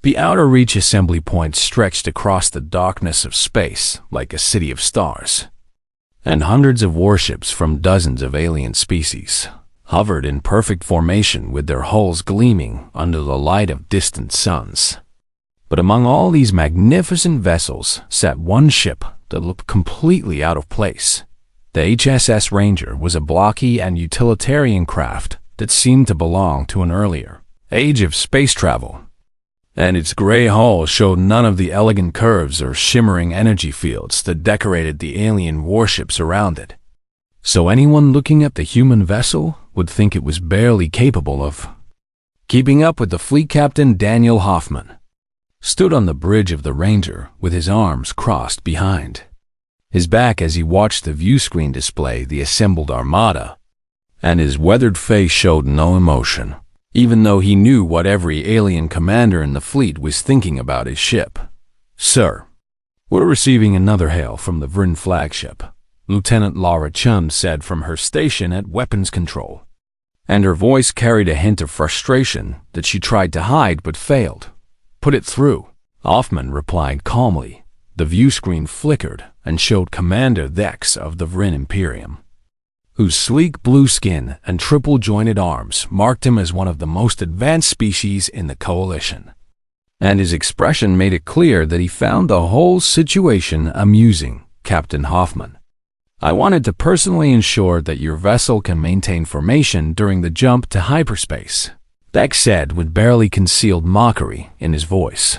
The outer reach assembly point stretched across the darkness of space like a city of stars, and hundreds of warships from dozens of alien species hovered in perfect formation with their hulls gleaming under the light of distant suns. But among all these magnificent vessels sat one ship that looked completely out of place. The HSS Ranger was a blocky and utilitarian craft that seemed to belong to an earlier age of space travel, and its gray hull showed none of the elegant curves or shimmering energy fields that decorated the alien warships around it. So anyone looking at the human vessel would think it was barely capable of keeping up with the fleet captain. Daniel Hoffman stood on the bridge of the Ranger with his arms crossed behind his back as he watched the viewscreen display the assembled armada, and his weathered face showed no emotion, even though he knew what every alien commander in the fleet was thinking about his ship. "Sir, we're receiving another hail from the Vryn flagship," Lieutenant Laura Chun said from her station at weapons control, and her voice carried a hint of frustration that she tried to hide but failed. "Put it through," Hoffman replied calmly. The viewscreen flickered and showed Commander Thex of the Vryn Imperium, whose sleek blue skin and triple-jointed arms marked him as one of the most advanced species in the Coalition. And his expression made it clear that he found the whole situation amusing. "Captain Hoffman, I wanted to personally ensure that your vessel can maintain formation during the jump to hyperspace," Thex said with barely concealed mockery in his voice.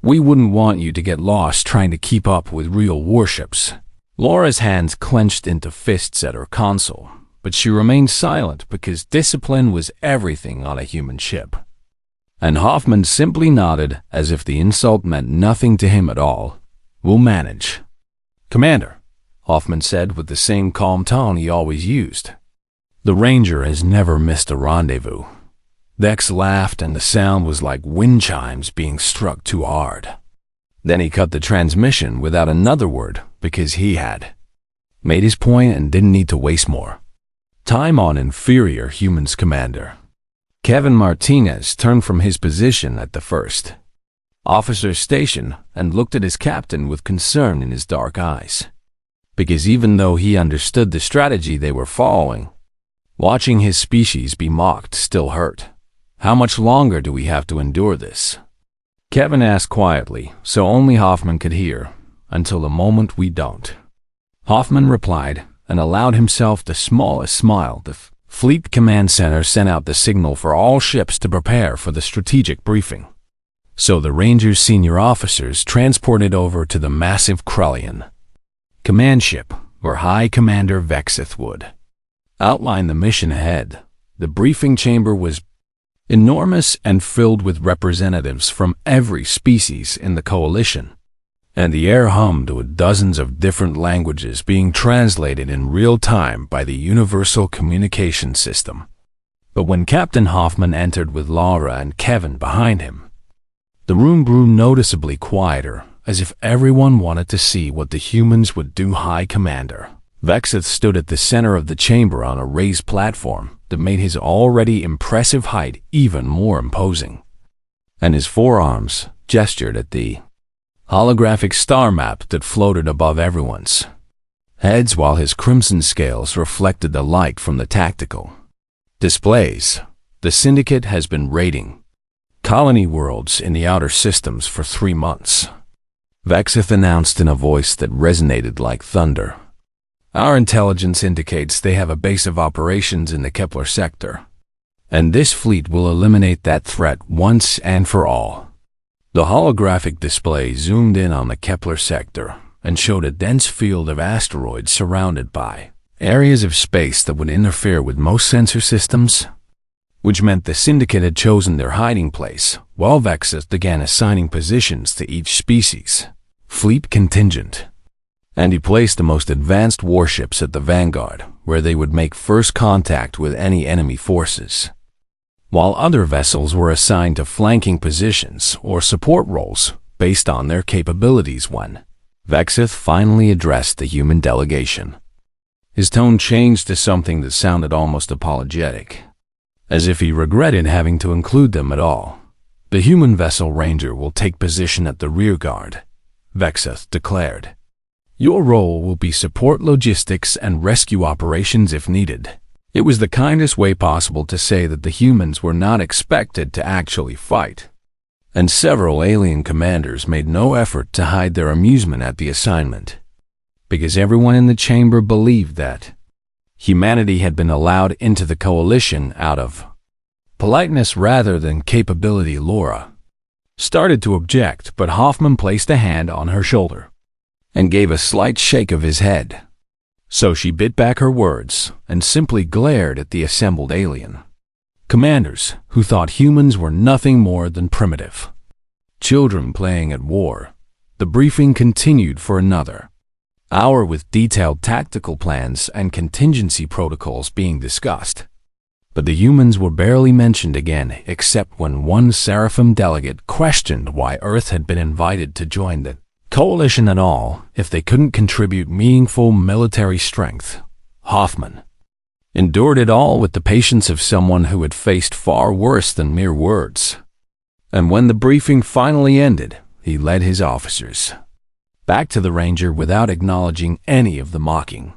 "We wouldn't want you to get lost trying to keep up with real warships." Laura's hands clenched into fists at her console, but she remained silent because discipline was everything on a human ship. And Hoffman simply nodded as if the insult meant nothing to him at all. "We'll manage." "Commander," Hoffman said with the same calm tone he always used, "the Ranger has never missed a rendezvous." Thex laughed, and the sound was like wind chimes being struck too hard. Then he cut the transmission without another word because he had made his point and didn't need to waste more time on inferior humans. Commander Kevin Martinez turned from his position at the first officer's station and looked at his captain with concern in his dark eyes, because even though he understood the strategy they were following, watching his species be mocked still hurt. "How much longer do we have to endure this?" Kevin asked quietly, so only Hoffman could hear. "Until the moment we don't," Hoffman replied, and allowed himself the smallest smile. The Fleet Command Center sent out the signal for all ships to prepare for the strategic briefing. So the Ranger's senior officers transported over to the massive Krullian command ship, where High Commander Vexith would outline the mission ahead. The briefing chamber was enormous and filled with representatives from every species in the Coalition, and the air hummed with dozens of different languages being translated in real time by the Universal Communication System. But when Captain Hoffman entered with Laura and Kevin behind him, the room grew noticeably quieter, as if everyone wanted to see what the humans would do. High Commander Vexith stood at the center of the chamber on a raised platform that made his already impressive height even more imposing, and his forearms gestured at the holographic star map that floated above everyone's heads, while his crimson scales reflected the light from the tactical displays. "The Syndicate has been raiding colony worlds in the outer systems for 3 months," Vexith announced in a voice that resonated like thunder. "Our intelligence indicates they have a base of operations in the Kepler sector, and this fleet will eliminate that threat once and for all." The holographic display zoomed in on the Kepler sector and showed a dense field of asteroids surrounded by areas of space that would interfere with most sensor systems, which meant the Syndicate had chosen their hiding place, while Vexith began assigning positions to each species fleet contingent. And he placed the most advanced warships at the vanguard, where they would make first contact with any enemy forces, while other vessels were assigned to flanking positions or support roles based on their capabilities. When Vexith finally addressed the human delegation, his tone changed to something that sounded almost apologetic, as if he regretted having to include them at all. The human vessel Ranger will take position at the rear guard, Vexeth declared. Your role will be support logistics and rescue operations if needed. It was the kindest way possible to say that the humans were not expected to actually fight. And several alien commanders made no effort to hide their amusement at the assignment, because everyone in the chamber believed that humanity had been allowed into the coalition out of politeness rather than capability. Laura started to object, but Hoffman placed a hand on her shoulder and gave a slight shake of his head. So she bit back her words and simply glared at the assembled alien commanders who thought humans were nothing more than primitive children playing at war. The briefing continued for another hour with detailed tactical plans and contingency protocols being discussed. But the humans were barely mentioned again, except when one Seraphim delegate questioned why Earth had been invited to join the coalition at all if they couldn't contribute meaningful military strength. Hoffman endured it all with the patience of someone who had faced far worse than mere words. And when the briefing finally ended, he led his officers back to the Ranger without acknowledging any of the mocking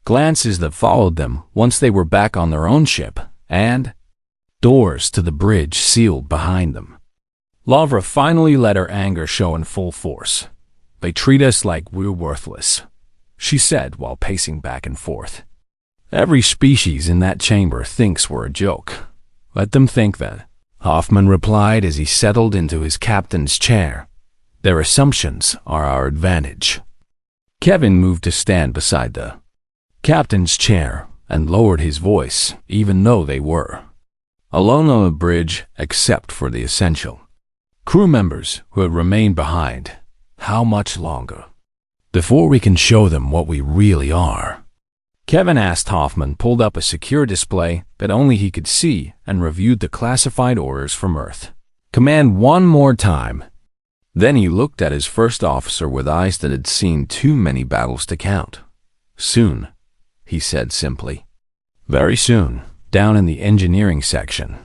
glances that followed them once they were back on their own ship and doors to the bridge sealed behind them. Lavra finally let her anger show in full force. They treat us like we're worthless, she said while pacing back and forth. Every species in that chamber thinks we're a joke. Let them think that, Hoffman replied as he settled into his captain's chair. Their assumptions are our advantage. Kevin moved to stand beside the captain's chair and lowered his voice, even though they were alone on the bridge except for the essential crew members who had remained behind. How much longer before we can show them what we really are? Kevin asked. Hoffman pulled up a secure display that only he could see and reviewed the classified orders from Earth. Command one more time. Then he looked at his first officer with eyes that had seen too many battles to count. Soon, he said simply. Very soon, down in the engineering section.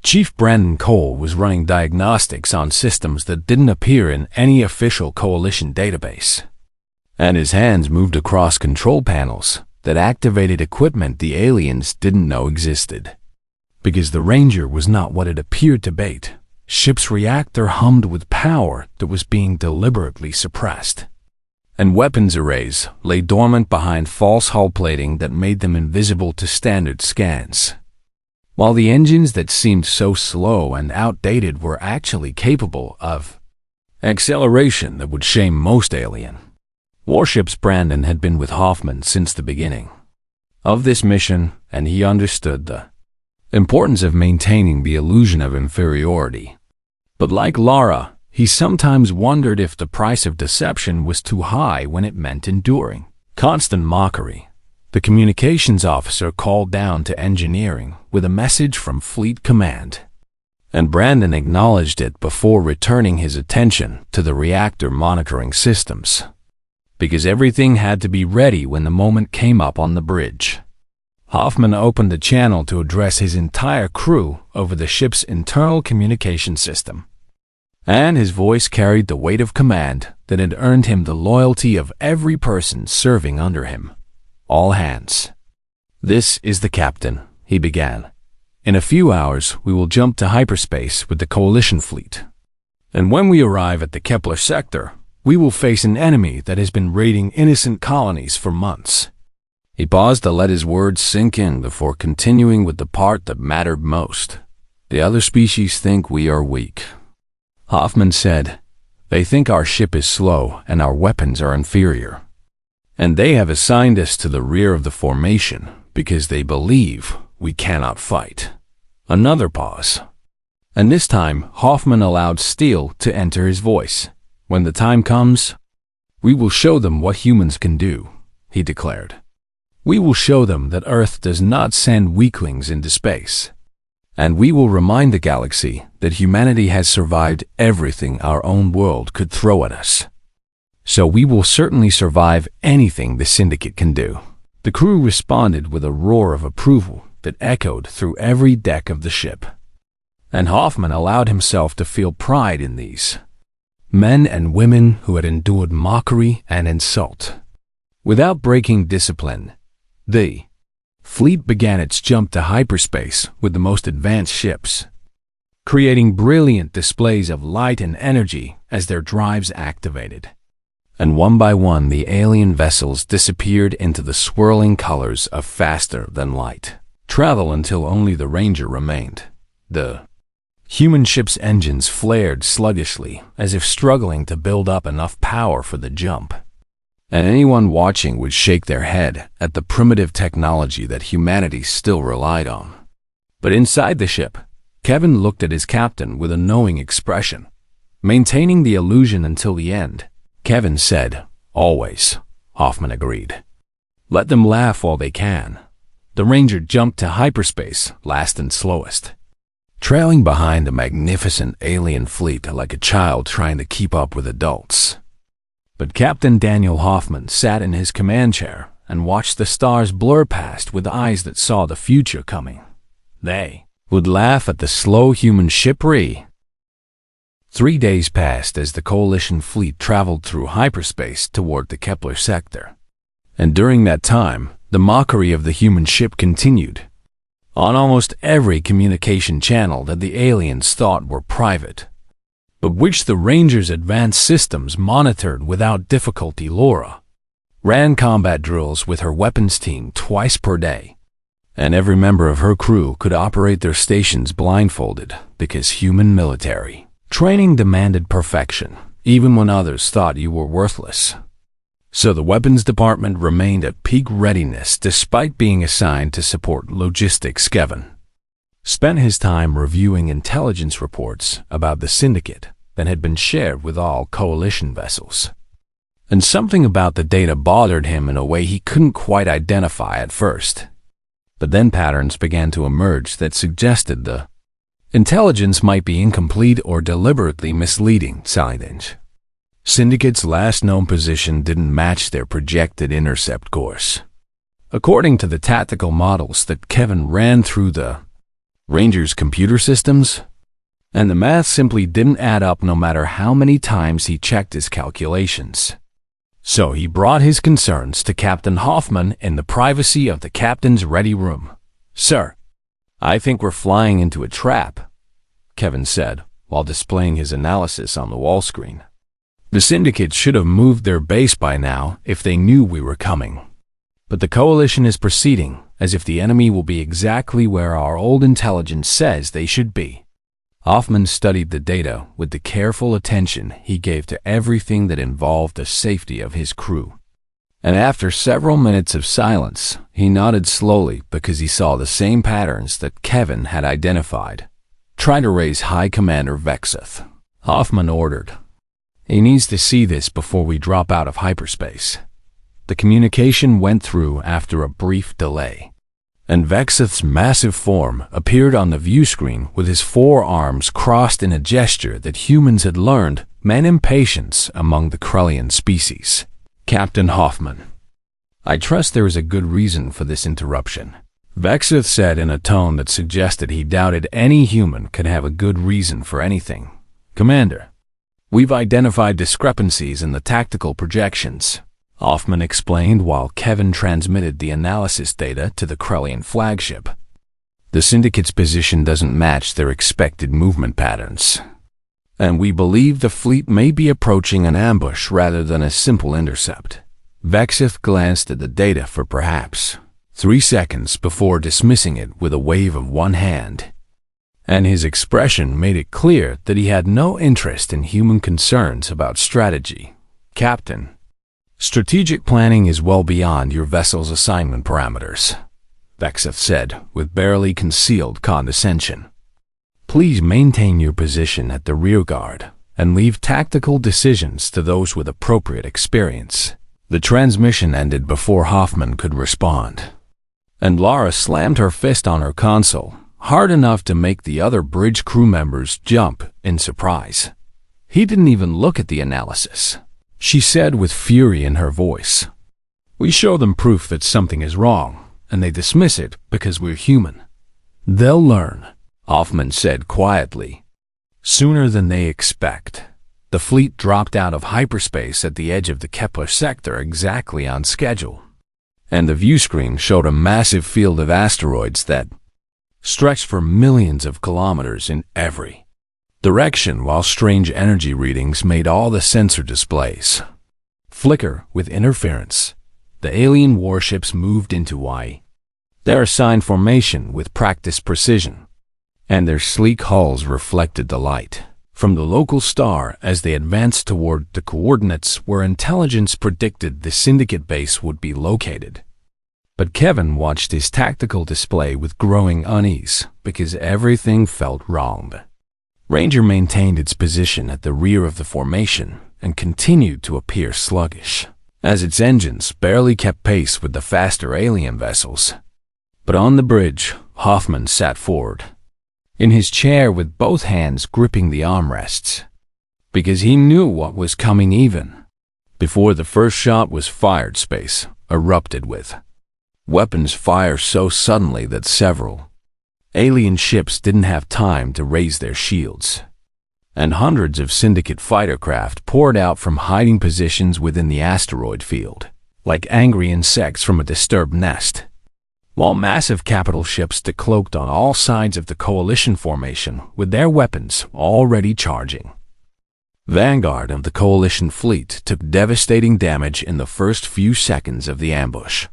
Chief Brandon Cole was running diagnostics on systems that didn't appear in any official coalition database. And his hands moved across control panels that activated equipment the aliens didn't know existed. Because the Ranger was not what it appeared to be. Ship's reactor hummed with power that was being deliberately suppressed. And weapons arrays lay dormant behind false hull plating that made them invisible to standard scans. While the engines that seemed so slow and outdated were actually capable of acceleration that would shame most alien warships. Brandon had been with Hoffman since the beginning of this mission, and he understood the importance of maintaining the illusion of inferiority. But like Lara, he sometimes wondered if the price of deception was too high when it meant enduring constant mockery. The communications officer called down to engineering with a message from Fleet Command, and Brandon acknowledged it before returning his attention to the reactor monitoring systems, because everything had to be ready when the moment came up on the bridge. Hoffman opened a channel to address his entire crew over the ship's internal communication system, and his voice carried the weight of command that had earned him the loyalty of every person serving under him. All hands. This is the captain, he began. In a few hours, we will jump to hyperspace with the coalition fleet. And when we arrive at the Kepler sector, we will face an enemy that has been raiding innocent colonies for months. He paused to let his words sink in before continuing with the part that mattered most. The other species think we are weak. Hoffman said, they think our ship is slow and our weapons are inferior. And they have assigned us to the rear of the formation because they believe we cannot fight. Another pause. And this time, Hoffman allowed steel to enter his voice. When the time comes, we will show them what humans can do, he declared. We will show them that Earth does not send weaklings into space. And we will remind the galaxy that humanity has survived everything our own world could throw at us. So we will certainly survive anything the Syndicate can do. The crew responded with a roar of approval that echoed through every deck of the ship. And Hoffman allowed himself to feel pride in these men and women who had endured mockery and insult. Without breaking discipline, the fleet began its jump to hyperspace with the most advanced ships, creating brilliant displays of light and energy as their drives activated. And one by one, the alien vessels disappeared into the swirling colors of faster-than-light travel until only the Ranger remained. The human ship's engines flared sluggishly, as if struggling to build up enough power for the jump. And anyone watching would shake their head at the primitive technology that humanity still relied on. But inside the ship, Kevin looked at his captain with a knowing expression. Maintaining the illusion until the end, Kevin said, "Always," Hoffman agreed. "Let them laugh while they can." The Ranger jumped to hyperspace, last and slowest, trailing behind a magnificent alien fleet like a child trying to keep up with adults. But Captain Daniel Hoffman sat in his command chair and watched the stars blur past with eyes that saw the future coming. They would laugh at the slow human shipwreck. 3 days passed as the Coalition fleet traveled through hyperspace toward the Kepler sector. And during that time, the mockery of the human ship continued. On almost every communication channel that the aliens thought were private, but which the Rangers' advanced systems monitored without difficulty, Laura ran combat drills with her weapons team twice per day, and every member of her crew could operate their stations blindfolded because human military training demanded perfection, even when others thought you were worthless. So the weapons department remained at peak readiness despite being assigned to support logistics. Kevin spent his time reviewing intelligence reports about the syndicate that had been shared with all Coalition vessels. And something about the data bothered him in a way he couldn't quite identify at first. But then patterns began to emerge that suggested the intelligence might be incomplete or deliberately misleading. Syndicate's last known position didn't match their projected intercept course. According to the tactical models that Kevin ran through the Rangers' computer systems, and the math simply didn't add up no matter how many times he checked his calculations. So he brought his concerns to Captain Hoffman in the privacy of the captain's ready room. "Sir, I think we're flying into a trap," Kevin said, while displaying his analysis on the wall screen. "The Syndicate should have moved their base by now if they knew we were coming. But the Coalition is proceeding as if the enemy will be exactly where our old intelligence says they should be." Hoffman studied the data with the careful attention he gave to everything that involved the safety of his crew. And after several minutes of silence, he nodded slowly because he saw the same patterns that Kevin had identified. "Try to raise High Commander Vexeth," Hoffman ordered. "He needs to see this before we drop out of hyperspace." The communication went through after a brief delay, and Vexeth's massive form appeared on the view screen with his 4 arms crossed in a gesture that humans had learned meant impatience among the Krellian species. "Captain Hoffman, I trust there is a good reason for this interruption," Vexeth said in a tone that suggested he doubted any human could have a good reason for anything. "Commander, we've identified discrepancies in the tactical projections," Hoffman explained while Kevin transmitted the analysis data to the Krellian flagship. "The Syndicate's position doesn't match their expected movement patterns, and we believe the fleet may be approaching an ambush rather than a simple intercept." Vexeth glanced at the data for perhaps 3 seconds before dismissing it with a wave of one hand, and his expression made it clear that he had no interest in human concerns about strategy. "Captain, strategic planning is well beyond your vessel's assignment parameters," Vexeth said with barely concealed condescension. "Please maintain your position at the rearguard and leave tactical decisions to those with appropriate experience." The transmission ended before Hoffman could respond, and Laura slammed her fist on her console, hard enough to make the other bridge crew members jump in surprise. "He didn't even look at the analysis," she said with fury in her voice. "We show them proof that something is wrong, and they dismiss it because we're human. They'll learn." Hoffman said quietly. Sooner than they expect, the fleet dropped out of hyperspace at the edge of the Kepler sector exactly on schedule, and the view screen showed a massive field of asteroids that stretched for millions of kilometers in every direction, while strange energy readings made all the sensor displays flicker with interference. The alien warships moved into their assigned formation with practiced precision, and their sleek hulls reflected the light from the local star as they advanced toward the coordinates where intelligence predicted the Syndicate base would be located. But Kevin watched his tactical display with growing unease because everything felt wrong. Ranger maintained its position at the rear of the formation and continued to appear sluggish, as its engines barely kept pace with the faster alien vessels. But on the bridge, Hoffman sat forward, in his chair with both hands gripping the armrests, because he knew what was coming even before the first shot was fired. Space erupted with weapons fire so suddenly that several alien ships didn't have time to raise their shields, and hundreds of Syndicate fighter craft poured out from hiding positions within the asteroid field, like angry insects from a disturbed nest, while massive capital ships decloaked on all sides of the coalition formation with their weapons already charging. Vanguard of the coalition fleet took devastating damage in the first few seconds of the ambush,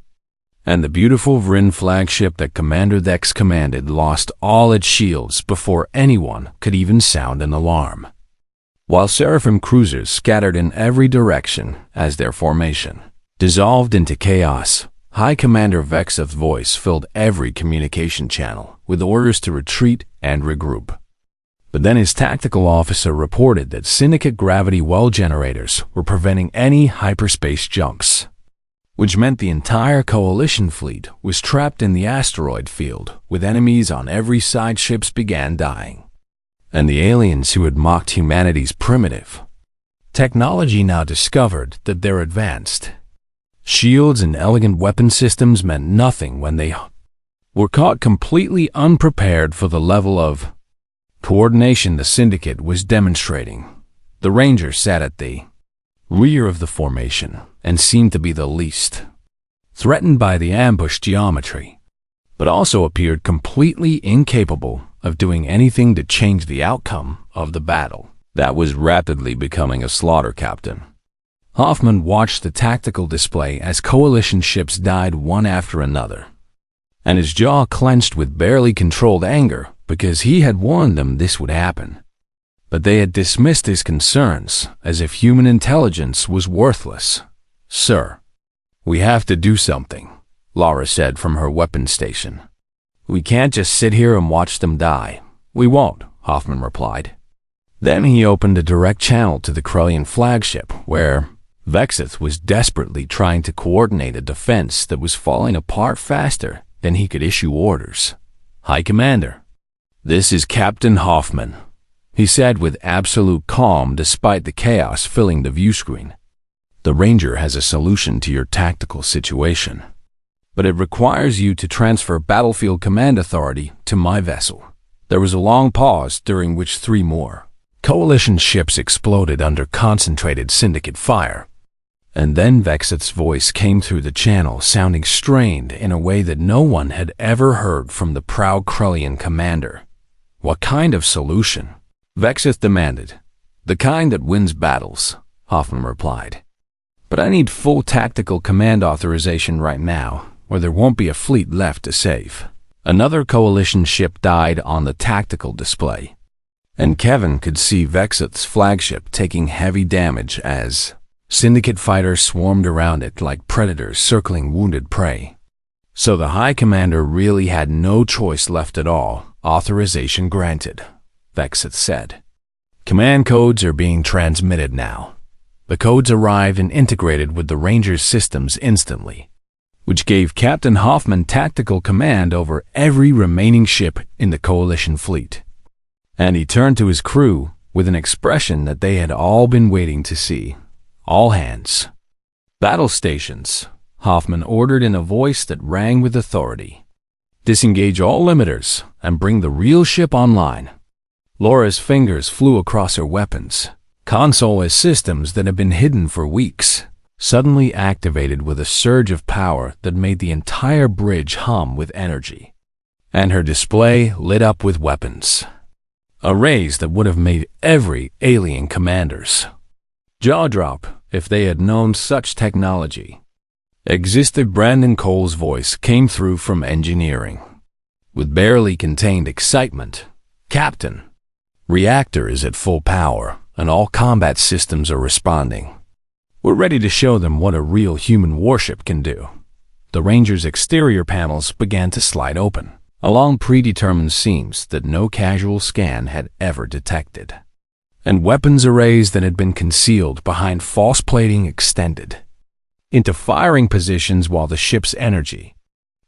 and the beautiful Vryn flagship that Commander Thex commanded lost all its shields before anyone could even sound an alarm, while Seraphim cruisers scattered in every direction as their formation dissolved into chaos. High Commander Vexith's voice filled every communication channel with orders to retreat and regroup. But then his tactical officer reported that Syndicate gravity well generators were preventing any hyperspace junks, which meant the entire coalition fleet was trapped in the asteroid field with enemies on every side. Ships began dying, and the aliens who had mocked humanity's primitive technology now discovered that their advanced shields and elegant weapon systems meant nothing when they were caught completely unprepared for the level of coordination the Syndicate was demonstrating. The Ranger sat at the rear of the formation and seemed to be the least threatened by the ambush geometry, but also appeared completely incapable of doing anything to change the outcome of the battle that was rapidly becoming a slaughter. Captain Hoffman watched the tactical display as coalition ships died one after another, and his jaw clenched with barely controlled anger because he had warned them this would happen. But they had dismissed his concerns as if human intelligence was worthless. "Sir, we have to do something," Laura said from her weapons station. "We can't just sit here and watch them die." "We won't," Hoffman replied. Then he opened a direct channel to the Krellian flagship, where Vexith was desperately trying to coordinate a defense that was falling apart faster than he could issue orders. "High Commander, this is Captain Hoffman," he said with absolute calm despite the chaos filling the view screen. "The Ranger has a solution to your tactical situation, but it requires you to transfer battlefield command authority to my vessel." There was a long pause during which 3 more coalition ships exploded under concentrated Syndicate fire. And then Vexith's voice came through the channel, sounding strained in a way that no one had ever heard from the proud Krellian commander. "What kind of solution?" Vexith demanded. "The kind that wins battles," Hoffman replied. "But I need full tactical command authorization right now, or there won't be a fleet left to save." Another coalition ship died on the tactical display, and Kevin could see Vexith's flagship taking heavy damage as Syndicate fighters swarmed around it like predators circling wounded prey. So the High Commander really had no choice left at all. "Authorization granted," Vexith said. "Command codes are being transmitted now." The codes arrived and integrated with the Ranger's systems instantly, which gave Captain Hoffman tactical command over every remaining ship in the coalition fleet. And he turned to his crew with an expression that they had all been waiting to see. "All hands. Battle stations," Hoffman ordered in a voice that rang with authority. Disengage all limiters and bring the real ship online. Laura's fingers flew across her weapons console as systems that had been hidden for weeks suddenly activated with a surge of power that made the entire bridge hum with energy. And her display lit up with weapons. Arrays that would have made every alien commander's jaw drop if they had known such technology existed. Brandon Cole's voice came through from engineering with barely contained excitement. Captain, reactor is at full power and all combat systems are responding. We're ready to show them what a real human warship can do. The Ranger's exterior panels began to slide open along predetermined seams that no casual scan had ever detected. And weapons arrays that had been concealed behind false plating extended into firing positions while the ship's energy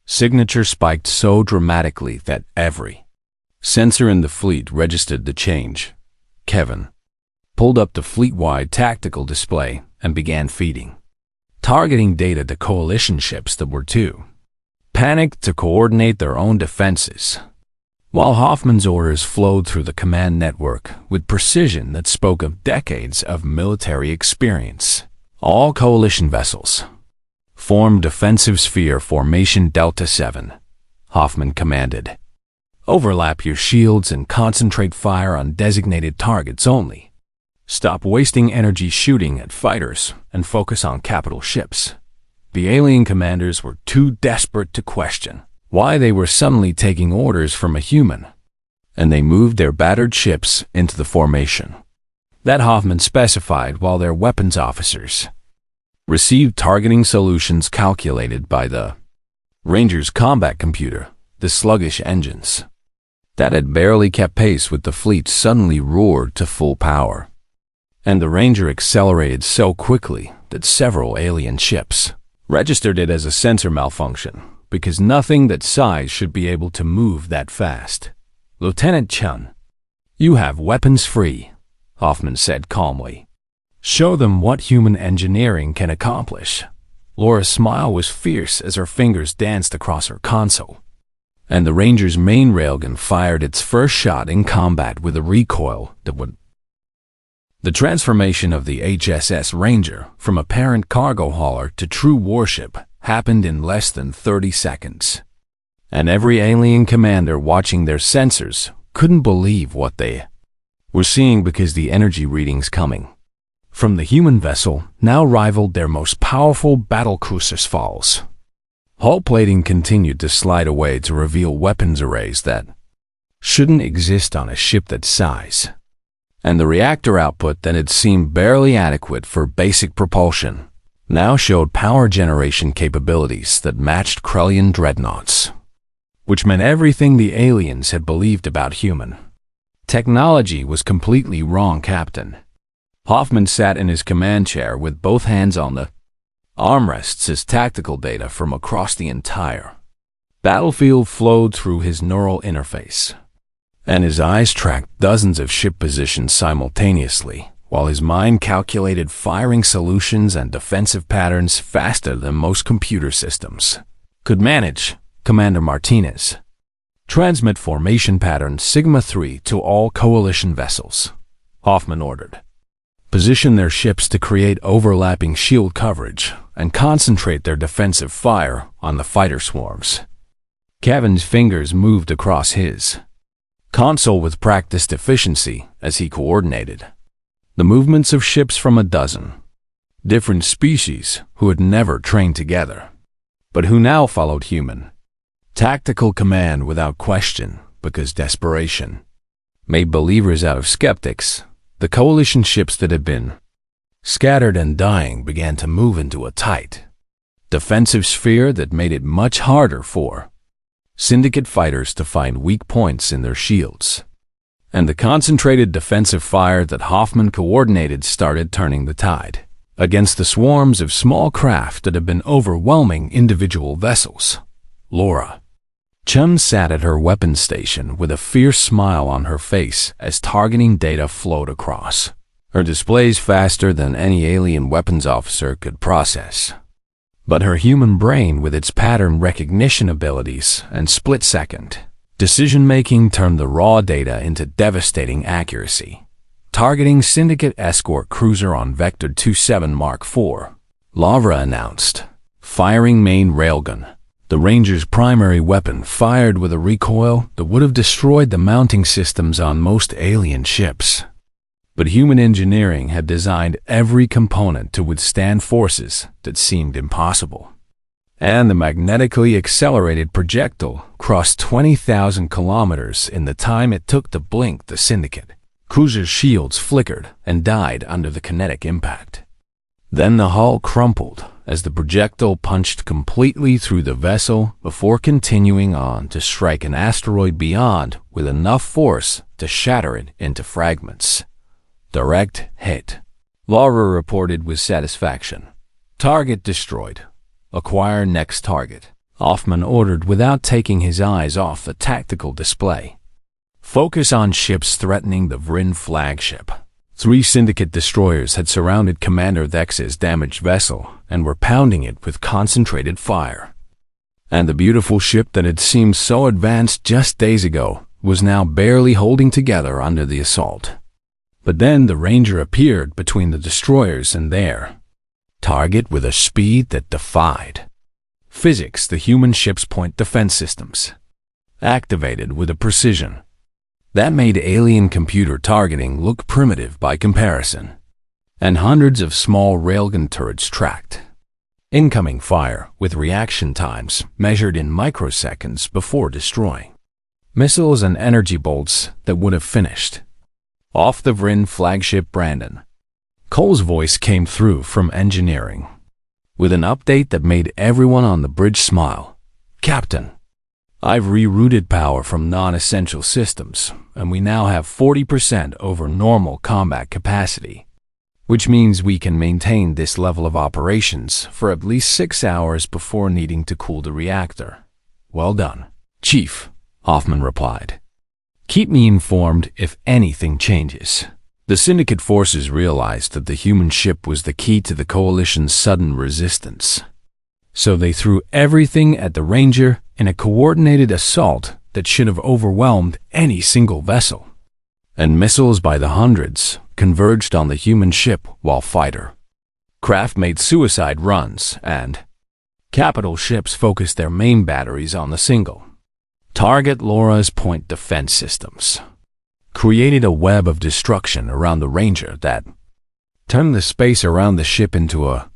signature spiked so dramatically that every sensor in the fleet registered the change. Kevin pulled up the fleet-wide tactical display and began feeding targeting data to coalition ships that were too panicked to coordinate their own defenses, while Hoffman's orders flowed through the command network with precision that spoke of decades of military experience. All coalition vessels form defensive sphere formation Delta 7, Hoffman commanded. Overlap your shields and concentrate fire on designated targets only. Stop wasting energy shooting at fighters and focus on capital ships. The alien commanders were too desperate to question why they were suddenly taking orders from a human, and they moved their battered ships into the formation that Hoffman specified while their weapons officers received targeting solutions calculated by the Ranger's combat computer. The sluggish engines that had barely kept pace with the fleet suddenly roared to full power, and the Ranger accelerated so quickly that several alien ships registered it as a sensor malfunction, because nothing that size should be able to move that fast. Lieutenant Chun, you have weapons free, Hoffman said calmly. Show them what human engineering can accomplish. Laura's smile was fierce as her fingers danced across her console, and the Ranger's main railgun fired its first shot in combat with a recoil that would. The transformation of the HSS Ranger from apparent cargo hauler to true warship happened in less than 30 seconds, and every alien commander watching their sensors couldn't believe what they were seeing, because the energy readings coming from the human vessel now rivaled their most powerful battlecruiser's falls. Hull plating continued to slide away to reveal weapons arrays that shouldn't exist on a ship that size, and the reactor output that had seemed barely adequate for basic propulsion now showed power generation capabilities that matched Krellian dreadnoughts, which meant everything the aliens had believed about human technology was completely wrong. Captain. Hoffman sat in his command chair with both hands on the armrests as tactical data from across the entire battlefield flowed through his neural interface, and his eyes tracked dozens of ship positions simultaneously, while his mind calculated firing solutions and defensive patterns faster than most computer systems could manage. Commander Martinez, transmit formation pattern Sigma 3 to all coalition vessels, Hoffman ordered. Position their ships to create overlapping shield coverage and concentrate their defensive fire on the fighter swarms. Kevin's fingers moved across his console with practiced efficiency as he coordinated the movements of ships from a dozen different species who had never trained together, but who now followed human tactical command without question, because desperation made believers out of skeptics. The coalition ships that had been scattered and dying began to move into a tight defensive sphere that made it much harder for Syndicate fighters to find weak points in their shields. And the concentrated defensive fire that Hoffman coordinated started turning the tide against the swarms of small craft that had been overwhelming individual vessels. Laura Chun sat at her weapons station with a fierce smile on her face as targeting data flowed across her displays faster than any alien weapons officer could process. But her human brain, with its pattern recognition abilities and split-second decision-making, turned the raw data into devastating accuracy. Targeting Syndicate escort cruiser on Vector 27 Mark IV, Lavra announced, firing main railgun. The Ranger's primary weapon fired with a recoil that would have destroyed the mounting systems on most alien ships. But human engineering had designed every component to withstand forces that seemed impossible. And the magnetically accelerated projectile crossed 20,000 kilometers in the time it took to blink the Syndicate. Cruiser's shields flickered and died under the kinetic impact. Then the hull crumpled as the projectile punched completely through the vessel before continuing on to strike an asteroid beyond with enough force to shatter it into fragments. Direct hit, Laura reported with satisfaction. Target destroyed. Acquire next target, Hoffman ordered without taking his eyes off the tactical display. Focus on ships threatening the Vrin flagship. 3 Syndicate destroyers had surrounded Commander Thex's damaged vessel and were pounding it with concentrated fire. And the beautiful ship that had seemed so advanced just days ago was now barely holding together under the assault. But then the Ranger appeared between the destroyers and their target with a speed that defied physics. The human ship's point defense systems activated with a precision that made alien computer targeting look primitive by comparison, and hundreds of small railgun turrets tracked incoming fire with reaction times measured in microseconds before destroying missiles and energy bolts that would have finished off the Vrin flagship. Brandon Cole's voice came through from engineering with an update that made everyone on the bridge smile. Captain, I've rerouted power from non-essential systems, and we now have 40% over normal combat capacity, which means we can maintain this level of operations for at least 6 hours before needing to cool the reactor. Well done, Chief, Hoffman replied. Keep me informed if anything changes. The Syndicate forces realized that the human ship was the key to the Coalition's sudden resistance. So they threw everything at the Ranger in a coordinated assault that should have overwhelmed any single vessel. And missiles by the hundreds converged on the human ship while fighter craft made suicide runs and capital ships focused their main batteries on the single target. Laura's point defense systems created a web of destruction around the Ranger that turned the space around the ship into a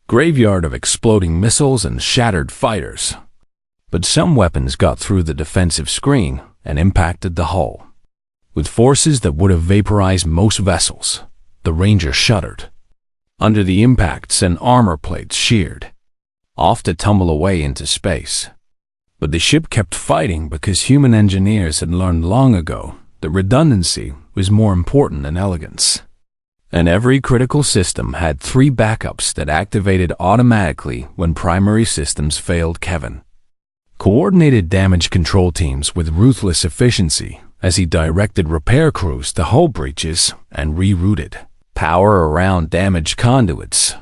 graveyard of exploding missiles and shattered fighters. But some weapons got through the defensive screen and impacted the hull. With forces that would have vaporized most vessels, the Ranger shuddered under the impacts and armor plates sheared off to tumble away into space. But the ship kept fighting because human engineers had learned long ago that redundancy was more important than elegance. And every critical system had 3 backups that activated automatically when primary systems failed. Kevin coordinated damage control teams with ruthless efficiency as he directed repair crews to hull breaches and rerouted power around damaged conduits.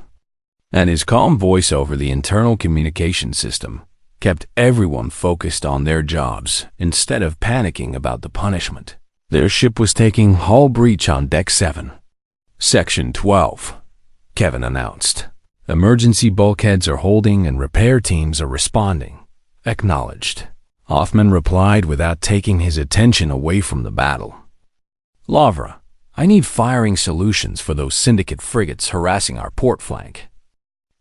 And his calm voice over the internal communication system kept everyone focused on their jobs instead of panicking about the punishment. Their ship was taking hull breach on Deck 7. Section 12, Kevin announced. Emergency bulkheads are holding and repair teams are responding. Acknowledged, Hoffman replied without taking his attention away from the battle. Lavra, I need firing solutions for those Syndicate frigates harassing our port flank.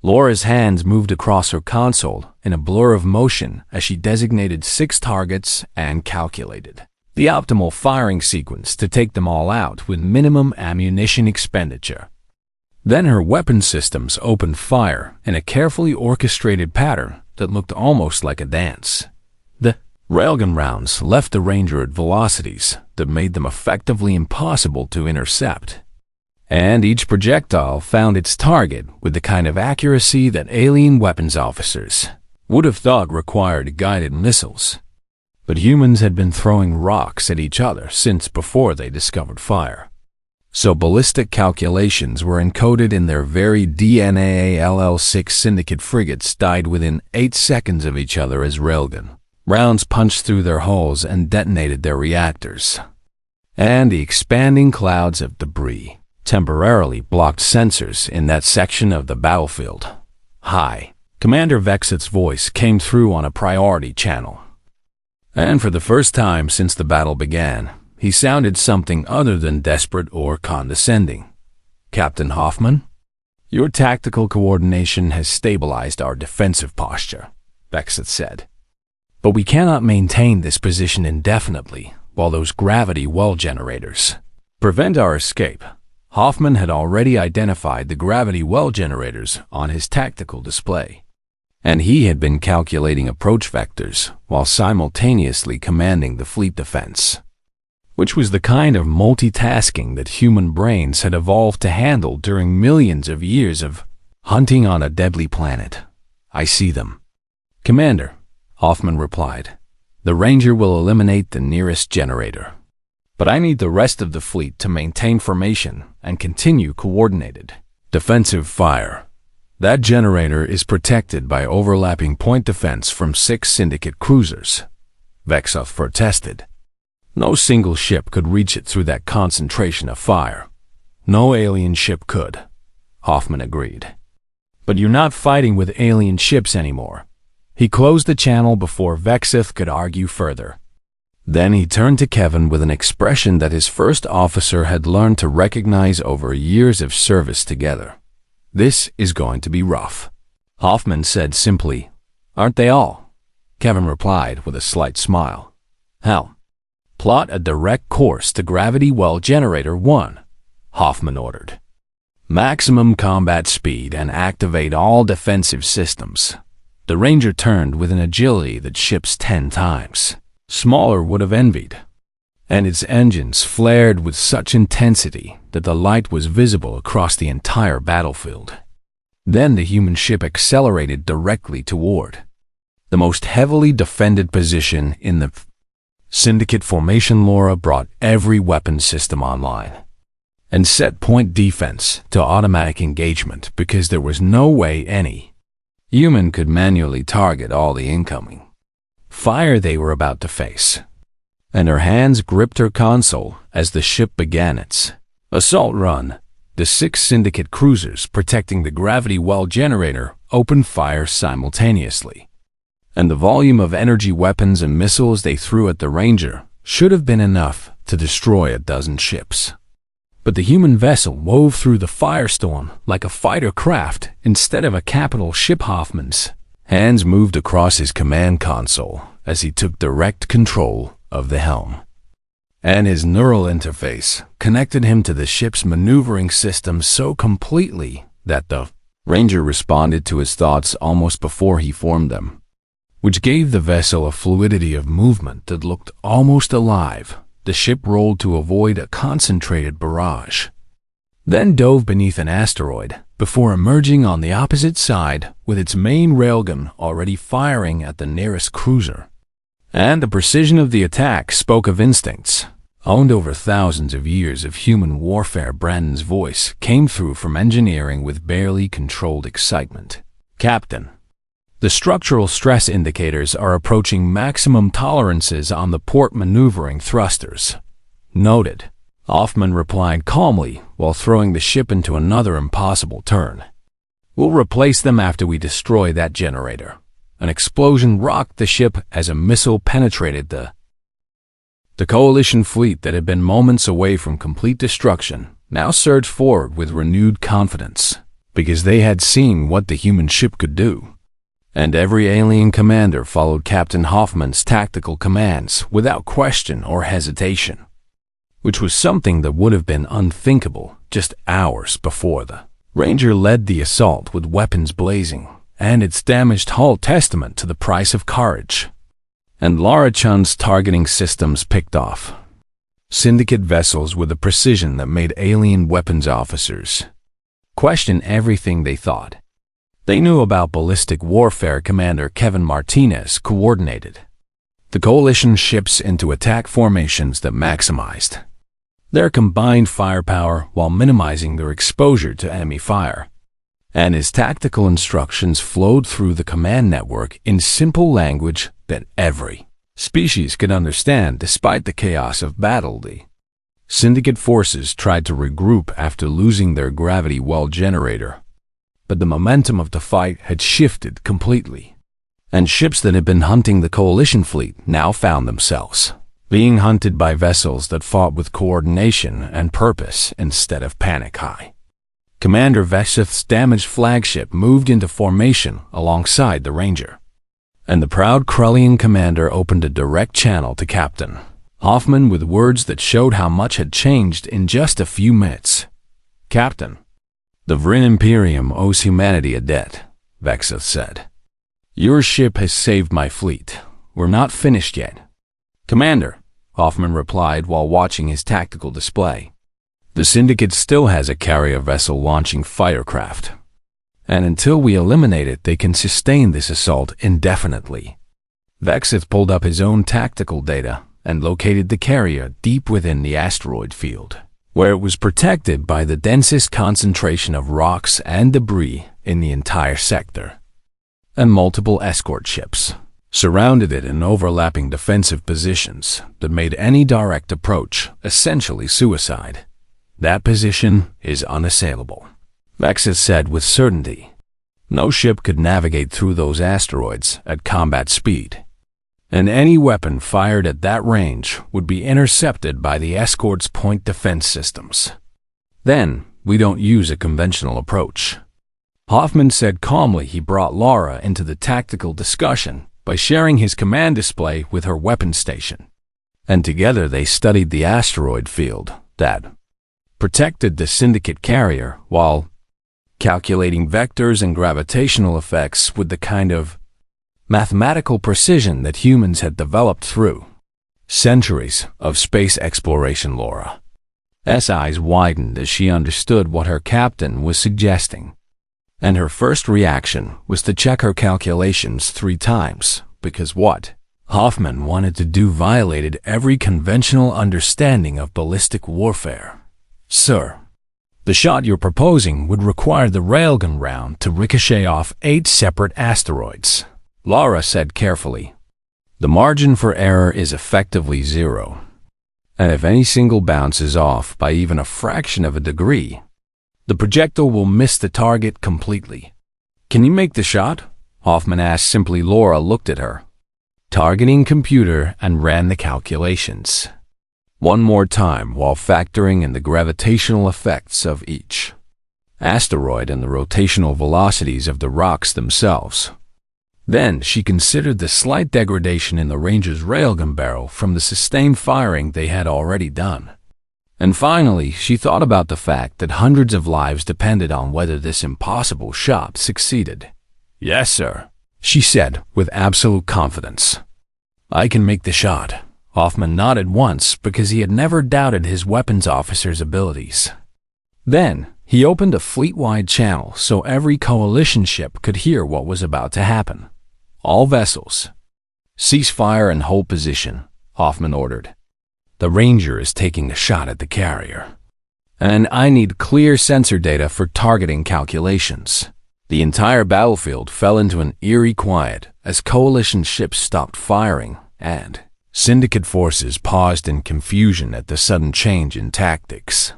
Laura's hands moved across her console in a blur of motion as she designated 6 targets and calculated the optimal firing sequence to take them all out with minimum ammunition expenditure. Then her weapon systems opened fire in a carefully orchestrated pattern that looked almost like a dance. The railgun rounds left the Ranger at velocities that made them effectively impossible to intercept. And each projectile found its target with the kind of accuracy that alien weapons officers would have thought required guided missiles. But humans had been throwing rocks at each other since before they discovered fire. So ballistic calculations were encoded in their very DNA. LL6 Syndicate frigates died within 8 seconds of each other as railgun rounds punched through their hulls and detonated their reactors. And the expanding clouds of debris temporarily blocked sensors in that section of the battlefield. "Hi." Commander Vexith's voice came through on a priority channel. And for the first time since the battle began, he sounded something other than desperate or condescending. "Captain Hoffman, your tactical coordination has stabilized our defensive posture," Vexith said. "But we cannot maintain this position indefinitely while those gravity well generators prevent our escape." Hoffman had already identified the gravity well generators on his tactical display, and he had been calculating approach vectors while simultaneously commanding the fleet defense, which was the kind of multitasking that human brains had evolved to handle during millions of years of hunting on a deadly planet. "I see them, Commander," Hoffman replied. "The Ranger will eliminate the nearest generator. But I need the rest of the fleet to maintain formation and continue coordinated defensive fire. That generator is protected by overlapping point defense from 6 Syndicate cruisers," Vexith protested. "No single ship could reach it through that concentration of fire." "No alien ship could," Hoffman agreed. "But you're not fighting with alien ships anymore." He closed the channel before Vexith could argue further. Then he turned to Kevin with an expression that his first officer had learned to recognize over years of service together. "This is going to be rough," Hoffman said simply. "Aren't they all?" Kevin replied with a slight smile. "How?" "Plot a direct course to Gravity Well Generator 1, Hoffman ordered. "Maximum combat speed and activate all defensive systems." The Ranger turned with an agility that ships 10 times smaller would have envied, and its engines flared with such intensity that the light was visible across the entire battlefield. Then the human ship accelerated directly toward the most heavily defended position in the Syndicate formation. Laura brought every weapon system online and set point defense to automatic engagement because there was no way any human could manually target all the incoming fire they were about to face. And her hands gripped her console as the ship began its assault run. The 6 Syndicate cruisers protecting the gravity well generator opened fire simultaneously, and the volume of energy weapons and missiles they threw at the Ranger should have been enough to destroy a dozen ships. But the human vessel wove through the firestorm like a fighter craft instead of a capital ship. Hoffman's hands moved across his command console as he took direct control of the helm, and his neural interface connected him to the ship's maneuvering system so completely that the Ranger responded to his thoughts almost before he formed them, which gave the vessel a fluidity of movement that looked almost alive. The ship rolled to avoid a concentrated barrage, then dove beneath an asteroid before emerging on the opposite side with its main railgun already firing at the nearest cruiser. And the precision of the attack spoke of instincts owned over thousands of years of human warfare. Brandon's voice came through from engineering with barely controlled excitement. "Captain, the structural stress indicators are approaching maximum tolerances on the port maneuvering thrusters." "Noted," Hoffman replied calmly while throwing the ship into another impossible turn. "We'll replace them after we destroy that generator." An explosion rocked the ship as a missile penetrated the Coalition fleet that had been moments away from complete destruction now surged forward with renewed confidence because they had seen what the human ship could do. And every alien commander followed Captain Hoffman's tactical commands without question or hesitation, which was something that would have been unthinkable just hours before. The Ranger led the assault with weapons blazing, and its damaged hull testament to the price of courage. And Lara Chun's targeting systems picked off Syndicate vessels with a precision that made alien weapons officers question everything they thought they knew about ballistic warfare. Commander Kevin Martinez coordinated the Coalition ships into attack formations that maximized their combined firepower while minimizing their exposure to enemy fire. And his tactical instructions flowed through the command network in simple language that every species could understand despite the chaos of battle. The Syndicate forces tried to regroup after losing their gravity well generator, but the momentum of the fight had shifted completely, and ships that had been hunting the Coalition fleet now found themselves being hunted by vessels that fought with coordination and purpose instead of panic. Commander Vexith's damaged flagship moved into formation alongside the Ranger, and the proud Krullian commander opened a direct channel to Captain Hoffman with words that showed how much had changed in just a few minutes. "Captain, the Vrin Imperium owes humanity a debt," Vexith said. "Your ship has saved my fleet. We're not finished yet." "Commander," Hoffman replied while watching his tactical display, "the Syndicate still has a carrier vessel launching fightercraft, and until we eliminate it, they can sustain this assault indefinitely." Vexith pulled up his own tactical data and located the carrier deep within the asteroid field, where it was protected by the densest concentration of rocks and debris in the entire sector, and multiple escort ships surrounded it in overlapping defensive positions that made any direct approach essentially suicide. "That position is unassailable," Vexith said with certainty. "No ship could navigate through those asteroids at combat speed, and any weapon fired at that range would be intercepted by the escort's point defense systems. Then, we don't use a conventional approach." Hoffman said calmly he brought Laura into the tactical discussion by sharing his command display with her weapon station, and together they studied the asteroid field that protected the Syndicate carrier while calculating vectors and gravitational effects with the kind of mathematical precision that humans had developed through centuries of space exploration. Laura's eyes widened as she understood what her captain was suggesting, and her first reaction was to check her calculations 3 times, because what Hoffman wanted to do violated every conventional understanding of ballistic warfare. "Sir, the shot you're proposing would require the railgun round to ricochet off 8 separate asteroids," Laura said carefully. "The margin for error is effectively 0, and if any single bounces off by even a fraction of a degree, the projectile will miss the target completely." "Can you make the shot?" Hoffman asked simply. Laura looked at her targeting computer and ran the calculations one more time while factoring in the gravitational effects of each asteroid and the rotational velocities of the rocks themselves. Then she considered the slight degradation in the Ranger's railgun barrel from the sustained firing they had already done. And finally, she thought about the fact that hundreds of lives depended on whether this impossible shot succeeded. "Yes, sir," she said with absolute confidence. "I can make the shot." Hoffman nodded once because he had never doubted his weapons officer's abilities. Then, he opened a fleet-wide channel so every Coalition ship could hear what was about to happen. "All vessels, cease fire and hold position," Hoffman ordered. "The Ranger is taking a shot at the carrier, and I need clear sensor data for targeting calculations." The entire battlefield fell into an eerie quiet as Coalition ships stopped firing and Syndicate forces paused in confusion at the sudden change in tactics.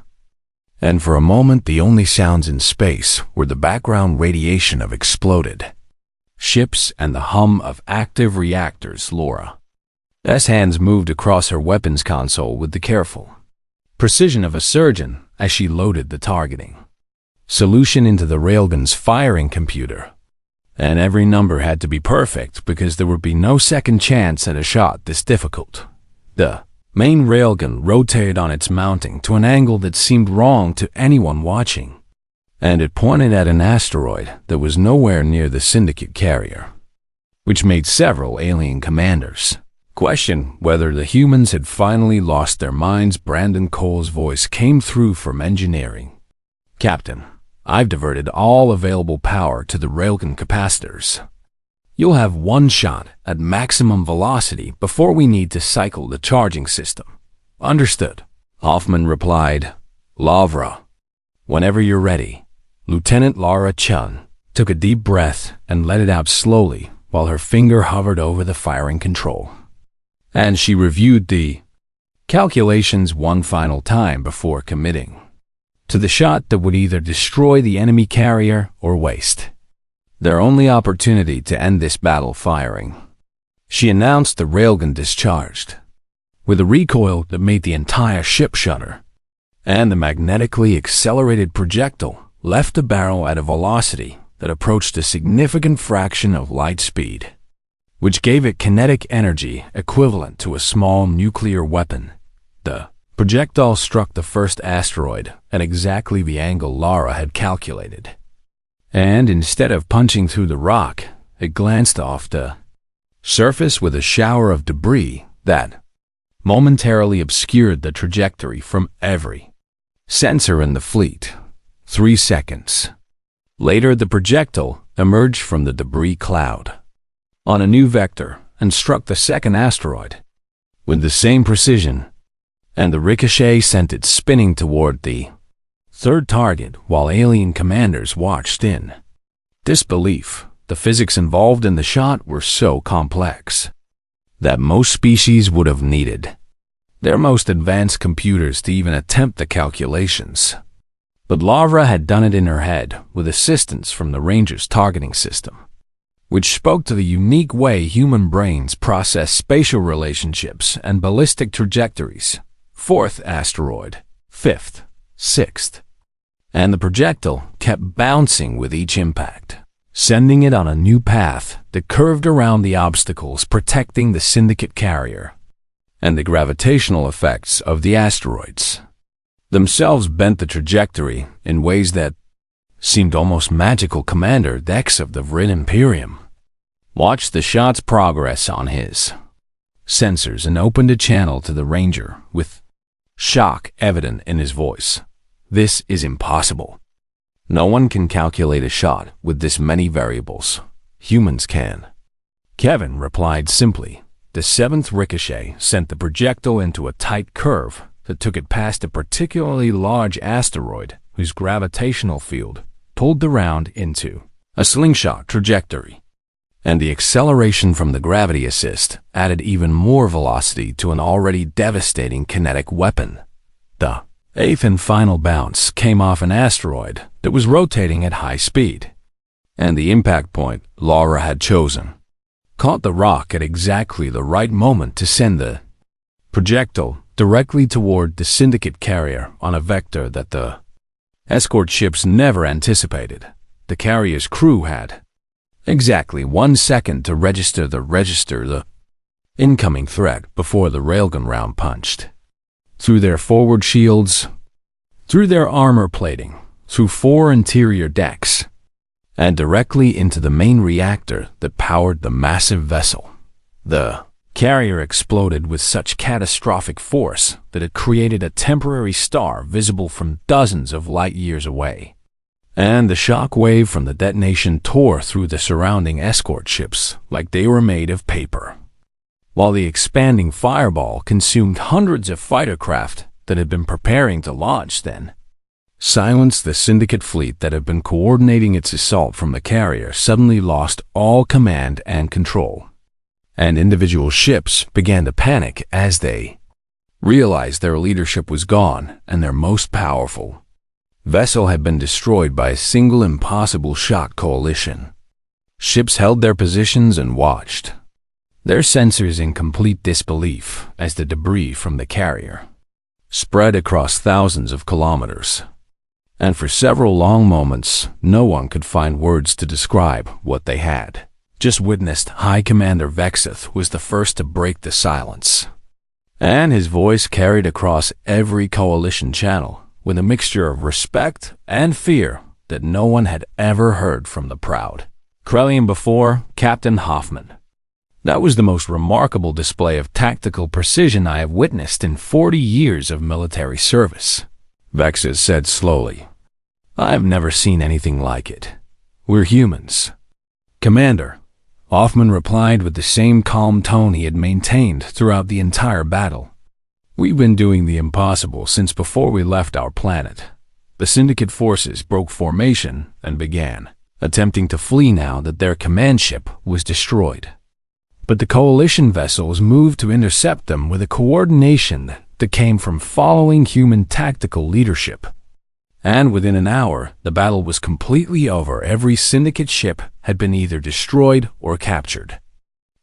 And for a moment, the only sounds in space were the background radiation of exploded ships and the hum of active reactors. Laura's hands moved across her weapons console with the careful precision of a surgeon as she loaded the targeting solution into the railgun's firing computer. And every number had to be perfect because there would be no second chance at a shot this difficult. The main railgun rotated on its mounting to an angle that seemed wrong to anyone watching, and it pointed at an asteroid that was nowhere near the Syndicate carrier, which made several alien commanders question whether the humans had finally lost their minds. Brandon Cole's voice came through from engineering. "Captain, I've diverted all available power to the railgun capacitors. You'll have one shot at maximum velocity before we need to cycle the charging system." "Understood," Hoffman replied, "Lavra, whenever you're ready." Lieutenant Lara Chun took a deep breath and let it out slowly while her finger hovered over the firing control. And she reviewed the calculations one final time before committing to the shot that would either destroy the enemy carrier or waste their only opportunity to end this battle firing. She announced the railgun discharged, with a recoil that made the entire ship shudder, and the magnetically accelerated projectile left the barrel at a velocity that approached a significant fraction of light speed, which gave it kinetic energy equivalent to a small nuclear weapon. The projectile struck the first asteroid at exactly the angle Lara had calculated, and instead of punching through the rock, it glanced off the surface with a shower of debris that momentarily obscured the trajectory from every sensor in the fleet. 3 seconds later, the projectile emerged from the debris cloud on a new vector and struck the second asteroid with the same precision, and the ricochet sent it spinning toward the third target while alien commanders watched in disbelief. The physics involved in the shot were so complex that most species would have needed their most advanced computers to even attempt the calculations. But Lavra had done it in her head with assistance from the Ranger's targeting system, which spoke to the unique way human brains process spatial relationships and ballistic trajectories. 4th asteroid, 5th, 6th, and the projectile kept bouncing with each impact, sending it on a new path that curved around the obstacles protecting the Syndicate carrier, and the gravitational effects of the asteroids themselves bent the trajectory in ways that seemed almost magical. Commander Dex of the Vrid Imperium watched the shot's progress on his sensors and opened a channel to the Ranger with shock evident in his voice. "This is impossible. No one can calculate a shot with this many variables. Humans can." Kevin replied simply. The 7th ricochet sent the projectile into a tight curve that took it past a particularly large asteroid whose gravitational field pulled the round into a slingshot trajectory, and the acceleration from the gravity assist added even more velocity to an already devastating kinetic weapon. The 8th and final bounce came off an asteroid that was rotating at high speed, and the impact point Lara had chosen caught the rock at exactly the right moment to send the projectile directly toward the Syndicate carrier on a vector that the escort ships never anticipated. The carrier's crew had exactly 1 second to register the incoming threat before the railgun round punched through their forward shields, through their armor plating, through 4 interior decks, and directly into the main reactor that powered the massive vessel. The carrier exploded with such catastrophic force that it created a temporary star visible from dozens of light years away, and the shock wave from the detonation tore through the surrounding escort ships like they were made of paper, while the expanding fireball consumed hundreds of fighter craft that had been preparing to launch, then silenced the Syndicate fleet that had been coordinating its assault from the carrier. Suddenly lost all command and control, and individual ships began to panic as they realized their leadership was gone and their most powerful vessel had been destroyed by a single impossible shot coalition. Ships held their positions and watched, their sensors in complete disbelief as the debris from the carrier spread across thousands of kilometers. And for several long moments, no one could find words to describe what they had just witnessed. High Commander Vexith was the first to break the silence, and his voice carried across every coalition channel with a mixture of respect and fear that no one had ever heard from the proud Krellian before. "Captain Hoffman, that was the most remarkable display of tactical precision I have witnessed in 40 years of military service," Vexith said slowly. "I have never seen anything like it. We're humans." "Commander," Hoffman replied with the same calm tone he had maintained throughout the entire battle, We've been doing the impossible since before we left our planet. The Syndicate forces broke formation and began attempting to flee now that their command ship was destroyed. But the Coalition vessels moved to intercept them with a coordination that came from following human tactical leadership. And within an hour, the battle was completely over. Every Syndicate ship had been either destroyed or captured.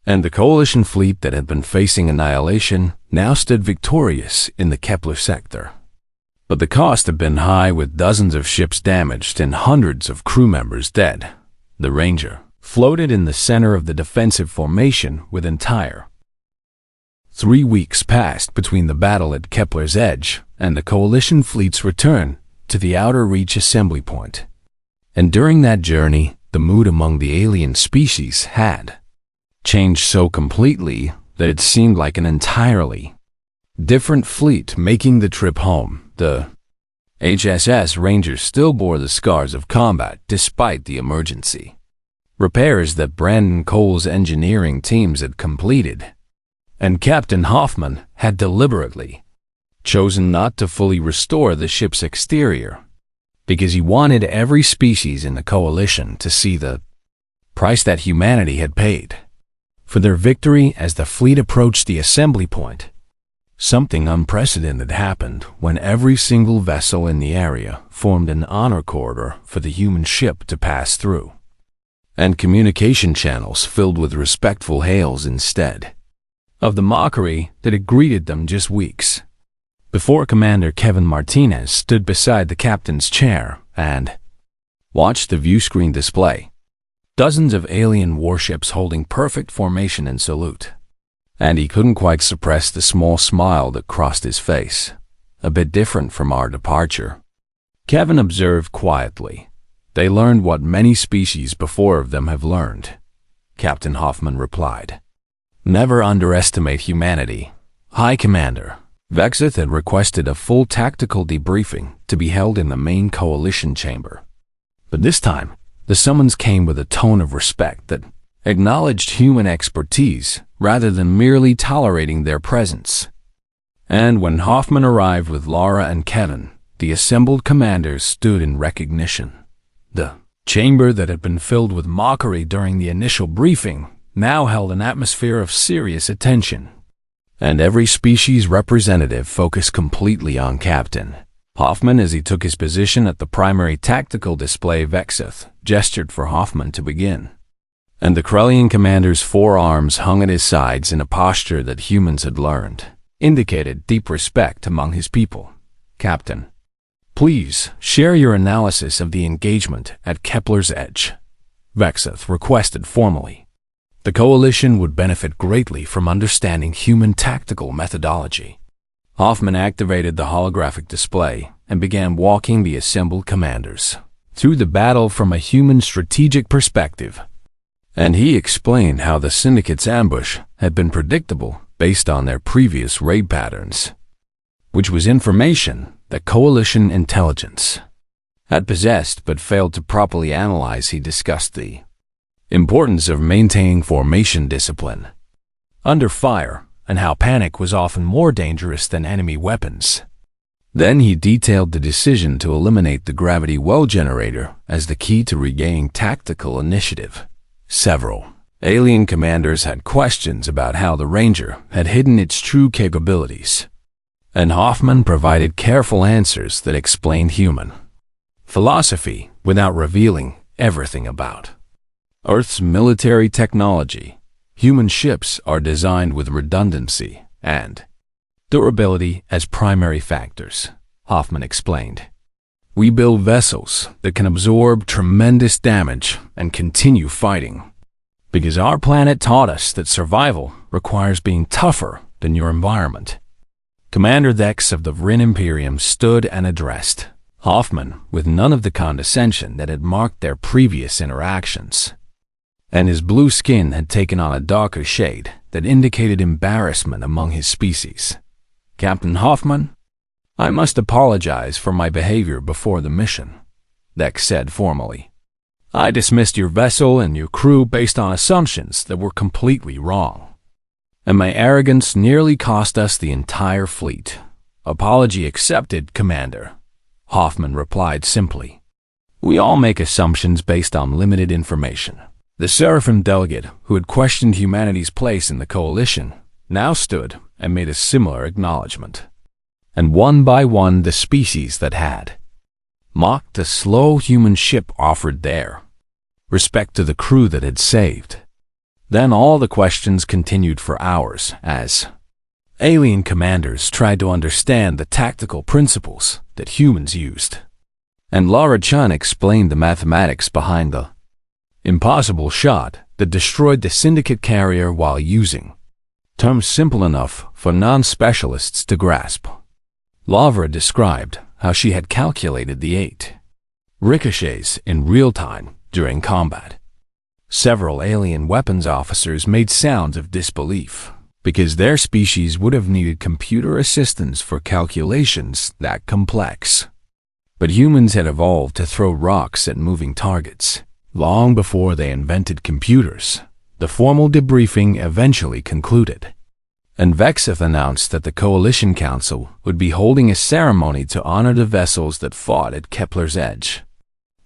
And the Coalition fleet that had been facing annihilation now stood victorious in the Kepler sector. But the cost had been high, with dozens of ships damaged and hundreds of crew members dead. The Ranger floated in the center of the defensive formation with entire. 3 weeks passed between the battle at Kepler's edge and the Coalition fleet's return to the Outer Reach assembly point. And during that journey, the mood among the alien species had changed so completely that it seemed like an entirely different fleet making the trip home. The HSS Rangers still bore the scars of combat despite the emergency repairs that Brandon Cole's engineering teams had completed, and Captain Hoffman had deliberately chosen not to fully restore the ship's exterior because he wanted every species in the Coalition to see the price that humanity had paid for their victory. As the fleet approached the assembly point, something unprecedented happened when every single vessel in the area formed an honor corridor for the human ship to pass through, and communication channels filled with respectful hails instead of the mockery that had greeted them just weeks before. Commander Kevin Martinez stood beside the captain's chair and watched the viewscreen display dozens of alien warships holding perfect formation and salute. And he couldn't quite suppress the small smile that crossed his face. A bit different from our departure, Kevin observed quietly. They learned what many species before of them have learned, Captain Hoffman replied. Never underestimate humanity. High Commander Vexeth had requested a full tactical debriefing to be held in the main Coalition chamber. But this time, the summons came with a tone of respect that acknowledged human expertise rather than merely tolerating their presence. And when Hoffman arrived with Laura and Kevin, the assembled commanders stood in recognition. The chamber that had been filled with mockery during the initial briefing now held an atmosphere of serious attention, and every species representative focused completely on Captain Hoffman as he took his position at the primary tactical display. Vexeth gestured for Hoffman to begin, and the Krellian commander's forearms hung at his sides in a posture that humans had learned indicated deep respect among his people. Captain, please share your analysis of the engagement at Kepler's edge, Vexeth requested formally. The Coalition would benefit greatly from understanding human tactical methodology. Hoffman activated the holographic display and began walking the assembled commanders through the battle from a human strategic perspective. And he explained how the Syndicate's ambush had been predictable based on their previous raid patterns, which was information that Coalition intelligence had possessed but failed to properly analyze. He discussed the importance of maintaining formation discipline under fire and how panic was often more dangerous than enemy weapons. Then he detailed the decision to eliminate the gravity well generator as the key to regaining tactical initiative. Several alien commanders had questions about how the Ranger had hidden its true capabilities, and Hoffman provided careful answers that explained human philosophy without revealing everything about Earth's military technology. Human ships are designed with redundancy and durability as primary factors, Hoffman explained. We build vessels that can absorb tremendous damage and continue fighting, because our planet taught us that survival requires being tougher than your environment. Commander Dex of the Vryn Imperium stood and addressed Hoffman with none of the condescension that had marked their previous interactions, and his blue skin had taken on a darker shade that indicated embarrassment among his species. Captain Hoffman, I must apologize for my behavior before the mission, Dex said formally. I dismissed your vessel and your crew based on assumptions that were completely wrong. and my arrogance nearly cost us the entire fleet. Apology accepted, Commander, Hoffman replied simply. We all make assumptions based on limited information. The Seraphim delegate, who had questioned humanity's place in the coalition, now stood and made a similar acknowledgement. And one by one the species that had mocked the slow human ship offered their respect to the crew that had saved. Then all the questions continued for hours as alien commanders tried to understand the tactical principles that humans used. And Lara Chun explained the mathematics behind the impossible shot that destroyed the Syndicate carrier while using terms simple enough for non-specialists to grasp. Lavra described how she had calculated the 8 ricochets in real time during combat. Several alien weapons officers made sounds of disbelief because their species would have needed computer assistance for calculations that complex. But humans had evolved to throw rocks at moving targets long before they invented computers. The formal debriefing eventually concluded, and Vexith announced that the Coalition Council would be holding a ceremony to honor the vessels that fought at Kepler's Edge.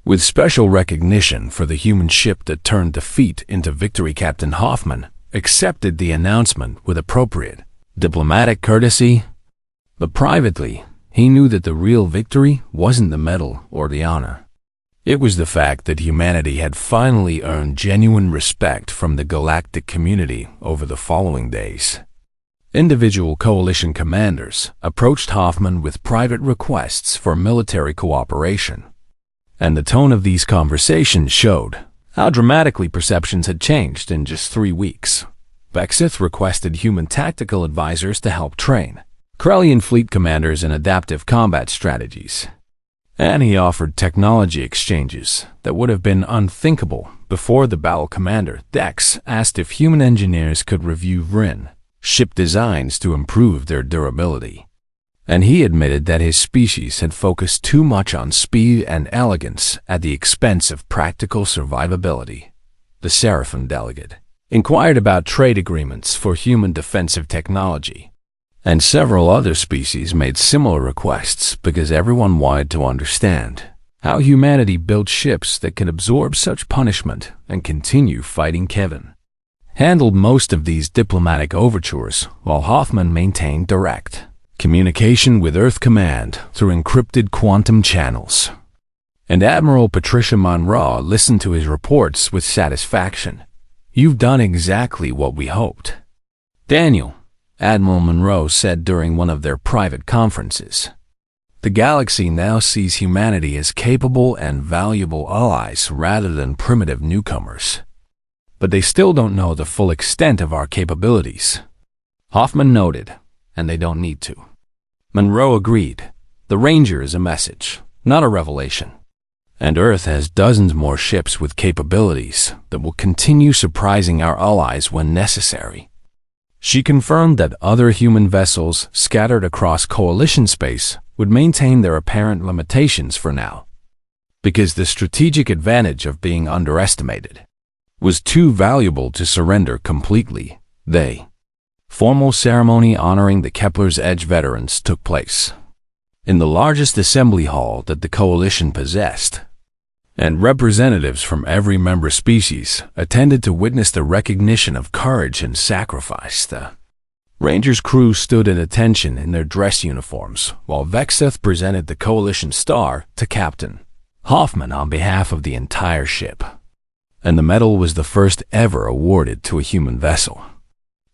With special recognition for the human ship that turned defeat into victory, Captain Hoffman accepted the announcement with appropriate diplomatic courtesy, but privately, he knew that the real victory wasn't the medal or the honor. It was the fact that humanity had finally earned genuine respect from the galactic community over the following days. Individual coalition commanders approached Hoffman with private requests for military cooperation, and the tone of these conversations showed how dramatically perceptions had changed in just 3 weeks. Vexith requested human tactical advisors to help train Krellian fleet commanders in adaptive combat strategies, and he offered technology exchanges that would have been unthinkable before the battle commander, Dex, asked if human engineers could review Vryn ship designs to improve their durability. And he admitted that his species had focused too much on speed and elegance at the expense of practical survivability. The Seraphim delegate inquired about trade agreements for human defensive technology, and several other species made similar requests because everyone wanted to understand how humanity built ships that could absorb such punishment and continue fighting. Kevin handled most of these diplomatic overtures while Hoffman maintained direct communication with Earth Command through encrypted quantum channels. And Admiral Patricia Monroe listened to his reports with satisfaction. You've done exactly what we hoped, Daniel, Admiral Monroe said during one of their private conferences. The galaxy now sees humanity as capable and valuable allies rather than primitive newcomers. But they still don't know the full extent of our capabilities, Hoffman noted, and they don't need to. Monroe agreed. The Ranger is a message, not a revelation. And Earth has dozens more ships with capabilities that will continue surprising our allies when necessary. She confirmed that other human vessels scattered across coalition space would maintain their apparent limitations for now, because the strategic advantage of being underestimated was too valuable to surrender completely. Formal ceremony honoring the Kepler's Edge veterans took place in the largest assembly hall that the coalition possessed, and representatives from every member species attended to witness the recognition of courage and sacrifice. The Ranger's crew stood at attention in their dress uniforms, while Vexith presented the coalition star to Captain Hoffman on behalf of the entire ship. And the medal was the first ever awarded to a human vessel,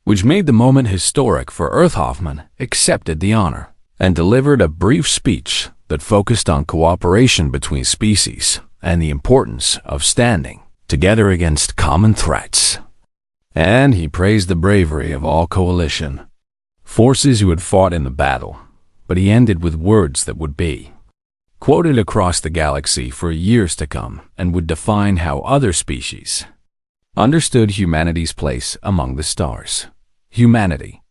which made the moment historic for Earth. Hoffman accepted the honor and delivered a brief speech that focused on cooperation between species and the importance of standing together against common threats. And he praised the bravery of all coalition forces who had fought in the battle, but he ended with words that would be quoted across the galaxy for years to come and would define how other species understood humanity's place among the stars. Humanity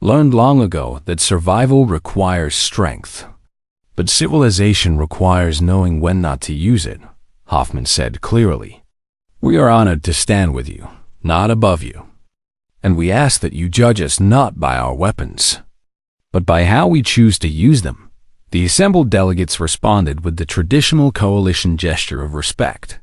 learned long ago that survival requires strength, but civilization requires knowing when not to use it, Hoffman said clearly. We are honored to stand with you, not above you. and we ask that you judge us not by our weapons, but by how we choose to use them." The assembled delegates responded with the traditional coalition gesture of respect,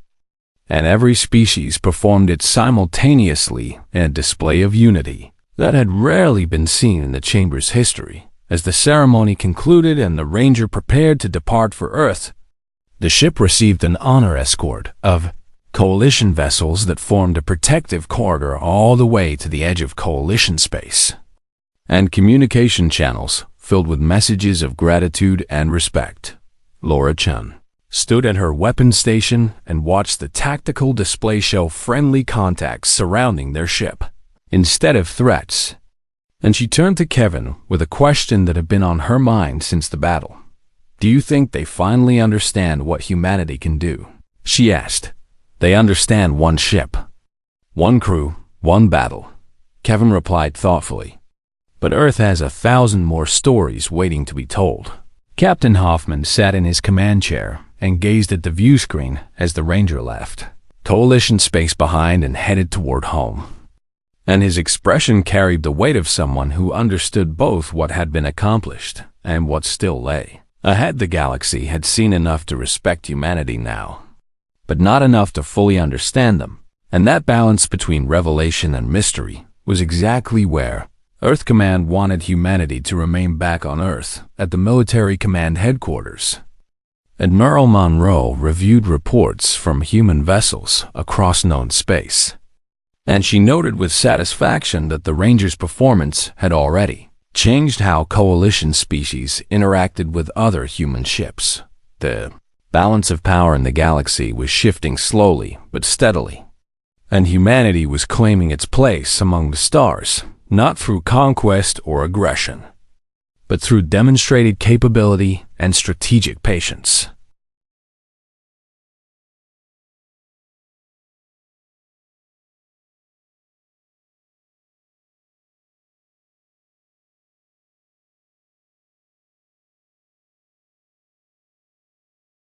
and every species performed it simultaneously in a display of unity that had rarely been seen in the chamber's history. As the ceremony concluded and the Ranger prepared to depart for Earth, the ship received an honor escort of Coalition vessels that formed a protective corridor all the way to the edge of Coalition space, and communication channels filled with messages of gratitude and respect. Laura Chun stood at her weapons station and watched the tactical display show friendly contacts surrounding their ship instead of threats, and she turned to Kevin with a question that had been on her mind since the battle. "Do you think they finally understand what humanity can do?" she asked. "They understand one ship, one crew, one battle," Kevin replied thoughtfully. "But Earth has 1,000 more stories waiting to be told." Captain Hoffman sat in his command chair and gazed at the view screen as the Ranger left Coalition space behind and headed toward home. And his expression carried the weight of someone who understood both what had been accomplished and what still lay ahead. The galaxy had seen enough to respect humanity now, but not enough to fully understand them. And that balance between revelation and mystery was exactly where Earth Command wanted humanity to remain back on Earth at the Military Command Headquarters. Admiral Monroe reviewed reports from human vessels across known space, and she noted with satisfaction that the Ranger's performance had already changed how Coalition species interacted with other human ships. The balance of power in the galaxy was shifting slowly but steadily, and humanity was claiming its place among the stars, not through conquest or aggression, but through demonstrated capability and strategic patience.